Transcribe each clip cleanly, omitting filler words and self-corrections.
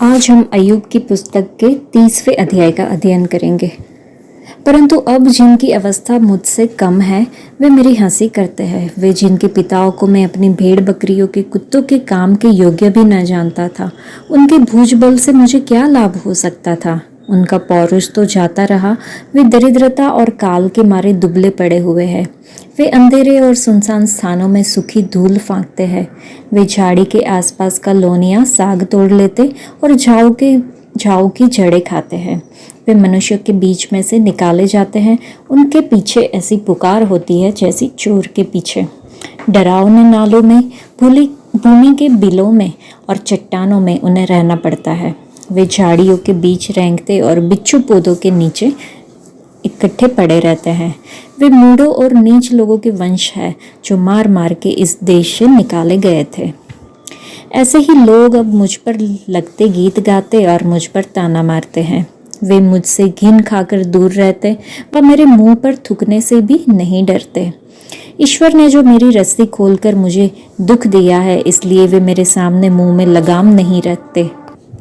आज हम अय्यूब की पुस्तक के 30वें अध्याय का अध्ययन करेंगे। परंतु अब जिनकी अवस्था मुझसे कम है वे मेरी हंसी करते हैं। वे जिनके पिताओं को मैं अपनी भेड़ बकरियों के कुत्तों के काम के योग्य भी न जानता था, उनके भुजबल से मुझे क्या लाभ हो सकता था। उनका पौरुष तो जाता रहा, वे दरिद्रता और काल के मारे दुबले पड़े हुए हैं। वे अंधेरे और सुनसान स्थानों में सूखी धूल फांकते हैं। वे झाड़ी के आसपास का लोनिया साग तोड़ लेते और झाऊ की जड़ें खाते हैं। वे मनुष्यों के बीच में से निकाले जाते हैं। उनके पीछे ऐसी पुकार होती है जैसी चोर के पीछे। डरावने नालों में, भूमि के बिलों में और चट्टानों में उन्हें रहना पड़ता है। वे झाड़ियों के बीच रेंगते और बिच्छू पौधों के नीचे इकट्ठे पड़े रहते हैं। वे मूढ़ों और नीच लोगों के वंश है जो मार मार के इस देश से निकाले गए थे। ऐसे ही लोग अब मुझ पर लगते गीत गाते और मुझ पर ताना मारते हैं। वे मुझसे घिन खाकर दूर रहते व मेरे मुंह पर थूकने से भी नहीं डरते। ईश्वर ने जो मेरी रस्सी खोलकर मुझे दुख दिया है, इसलिए वे मेरे सामने मुंह में लगाम नहीं रखते।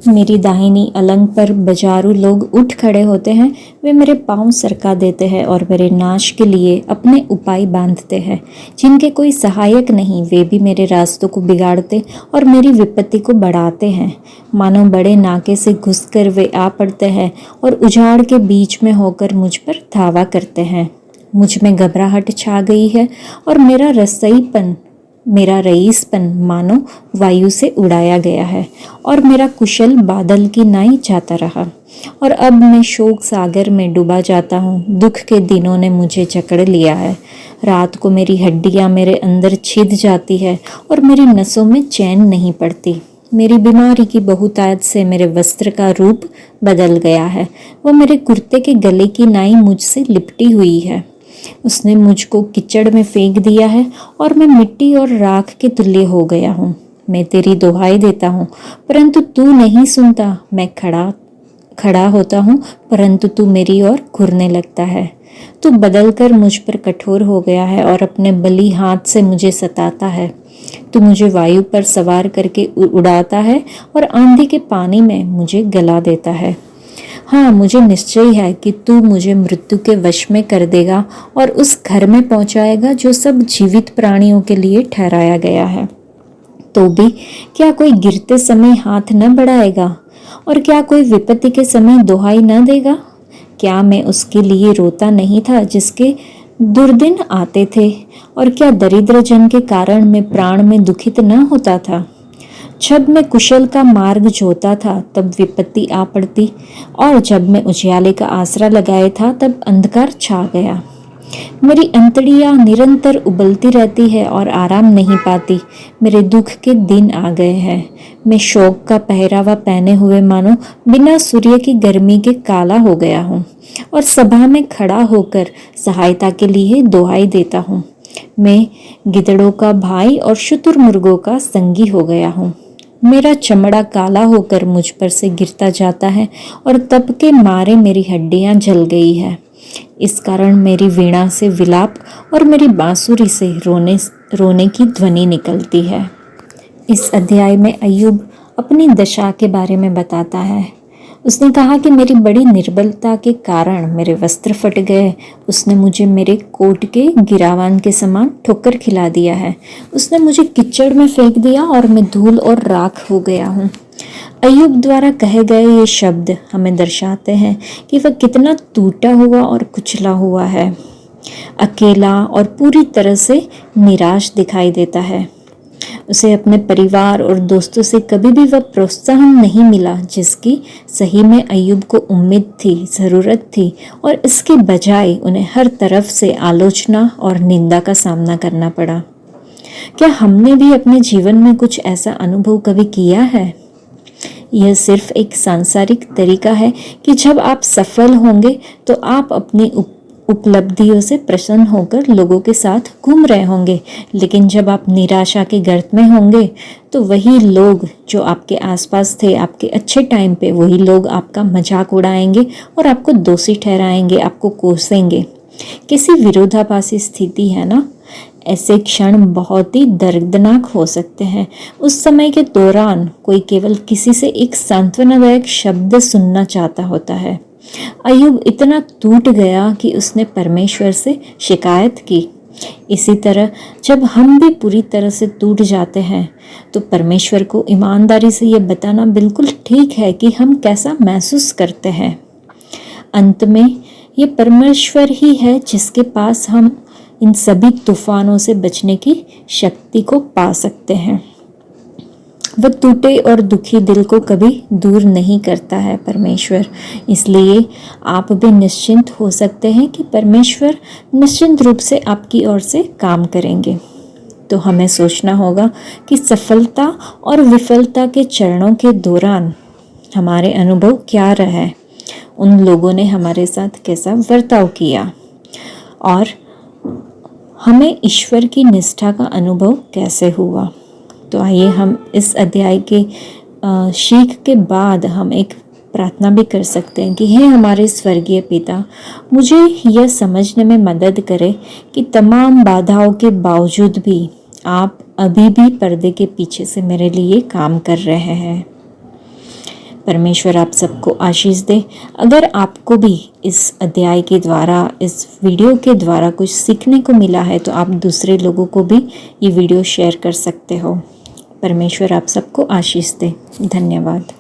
मेरी दाहिनी अलंग पर बाजारू लोग उठ खड़े होते हैं। वे मेरे पांव सरका देते हैं और मेरे नाश के लिए अपने उपाय बांधते हैं। जिनके कोई सहायक नहीं, वे भी मेरे रास्तों को बिगाड़ते और मेरी विपत्ति को बढ़ाते हैं। मानो बड़े नाके से घुसकर वे आ पड़ते हैं और उजाड़ के बीच में होकर मुझ पर धावा करते हैं। मुझ में घबराहट छा गई है और मेरा रईसपन मानो वायु से उड़ाया गया है और मेरा कुशल बादल की नाई जाता रहा। और अब मैं शोक सागर में डूबा जाता हूँ। दुख के दिनों ने मुझे जकड़ लिया है। रात को मेरी हड्डियाँ मेरे अंदर छिद जाती है और मेरी नसों में चैन नहीं पड़ती। मेरी बीमारी की बहुतायत से मेरे वस्त्र का रूप बदल गया है। वह मेरे कुर्ते के गले की नाई मुझसे लिपटी हुई है। उसने मुझको कीचड़ में फेंक दिया है और मैं मिट्टी और राख के तुल्य हो गया हूँ। मैं तेरी दुहाई देता हूँ परंतु तू नहीं सुनता। मैं खड़ा होता हूँ परंतु तू मेरी ओर घूरने लगता है। तू बदलकर मुझ पर कठोर हो गया है और अपने बली हाथ से मुझे सताता है। तू मुझे वायु पर सवार करके उड़ाता है और आंधी के पानी में मुझे गला देता है। हाँ, मुझे निश्चय है कि तू मुझे मृत्यु के वश में कर देगा और उस घर में पहुंचाएगा जो सब जीवित प्राणियों के लिए ठहराया गया है। तो भी क्या कोई गिरते समय हाथ न बढ़ाएगा और क्या कोई विपत्ति के समय दुहाई न देगा? क्या मैं उसके लिए रोता नहीं था जिसके दुर्दिन आते थे? और क्या दरिद्र जन के कारण मैं प्राण में दुखित न होता था? जब मैं कुशल का मार्ग जोता था तब विपत्ति आ पड़ती, और जब मैं उजियाले का आसरा लगाया था तब अंधकार छा गया। मेरी अंतड़ियाँ निरंतर उबलती रहती है और आराम नहीं पाती। मेरे दुख के दिन आ गए हैं। मैं शोक का पहरावा पहने हुए मानो बिना सूर्य की गर्मी के काला हो गया हूँ और सभा में खड़ा होकर सहायता के लिए दुहाई देता हूँ। मैं गिदड़ों का भाई और शुतुरमुर्गों का संगी हो गया हूँ। मेरा चमड़ा काला होकर मुझ पर से गिरता जाता है और तप के मारे मेरी हड्डियां जल गई है। इस कारण मेरी वीणा से विलाप और मेरी बांसुरी से रोने की ध्वनि निकलती है। इस अध्याय में अय्यूब अपनी दशा के बारे में बताता है। उसने कहा कि मेरी बड़ी निर्बलता के कारण मेरे वस्त्र फट गए। उसने मुझे मेरे कोट के गिरावान के समान ठोकर खिला दिया है। उसने मुझे कीचड़ में फेंक दिया और मैं धूल और राख हो गया हूँ। अय्यूब द्वारा कहे गए ये शब्द हमें दर्शाते हैं कि वह कितना टूटा हुआ और कुचला हुआ है, अकेला और पूरी तरह से निराश दिखाई देता है। उसे अपने परिवार और दोस्तों से कभी भी वह प्रोत्साहन नहीं मिला जिसकी सही में अय्यूब को उम्मीद थी, ज़रूरत थी, और इसके बजाय उन्हें हर तरफ से आलोचना और निंदा का सामना करना पड़ा। क्या हमने भी अपने जीवन में कुछ ऐसा अनुभव कभी किया है? यह सिर्फ एक सांसारिक तरीका है कि जब आप सफल होंगे तो आप अपनी उपलब्धियों से प्रसन्न होकर लोगों के साथ घूम रहे होंगे, लेकिन जब आप निराशा के गर्त में होंगे तो वही लोग जो आपके आसपास थे आपके अच्छे टाइम पे, वही लोग आपका मजाक उड़ाएंगे और आपको दोषी ठहराएंगे, आपको कोसेंगे। कैसी विरोधाभासी स्थिति है ना? ऐसे क्षण बहुत ही दर्दनाक हो सकते हैं। उस समय के दौरान कोई केवल किसी से एक सांत्वनादायक शब्द सुनना चाहता होता है। अय्यूब इतना टूट गया कि उसने परमेश्वर से शिकायत की। इसी तरह जब हम भी पूरी तरह से टूट जाते हैं तो परमेश्वर को ईमानदारी से ये बताना बिल्कुल ठीक है कि हम कैसा महसूस करते हैं। अंत में ये परमेश्वर ही है जिसके पास हम इन सभी तूफानों से बचने की शक्ति को पा सकते हैं। वह टूटे और दुखी दिल को कभी दूर नहीं करता है परमेश्वर। इसलिए आप भी निश्चिंत हो सकते हैं कि परमेश्वर निश्चिंत रूप से आपकी ओर से काम करेंगे। तो हमें सोचना होगा कि सफलता और विफलता के चरणों के दौरान हमारे अनुभव क्या रहे, उन लोगों ने हमारे साथ कैसा बर्ताव किया और हमें ईश्वर की निष्ठा का अनुभव कैसे हुआ। तो आइए हम इस अध्याय के सीख के बाद हम एक प्रार्थना भी कर सकते हैं कि हे हमारे स्वर्गीय पिता, मुझे यह समझने में मदद करे कि तमाम बाधाओं के बावजूद भी आप अभी भी पर्दे के पीछे से मेरे लिए काम कर रहे हैं। परमेश्वर आप सबको आशीष दे। अगर आपको भी इस अध्याय के द्वारा, इस वीडियो के द्वारा कुछ सीखने को मिला है तो आप दूसरे लोगों को भी ये वीडियो शेयर कर सकते हो। परमेश्वर आप सबको आशीष दे। धन्यवाद।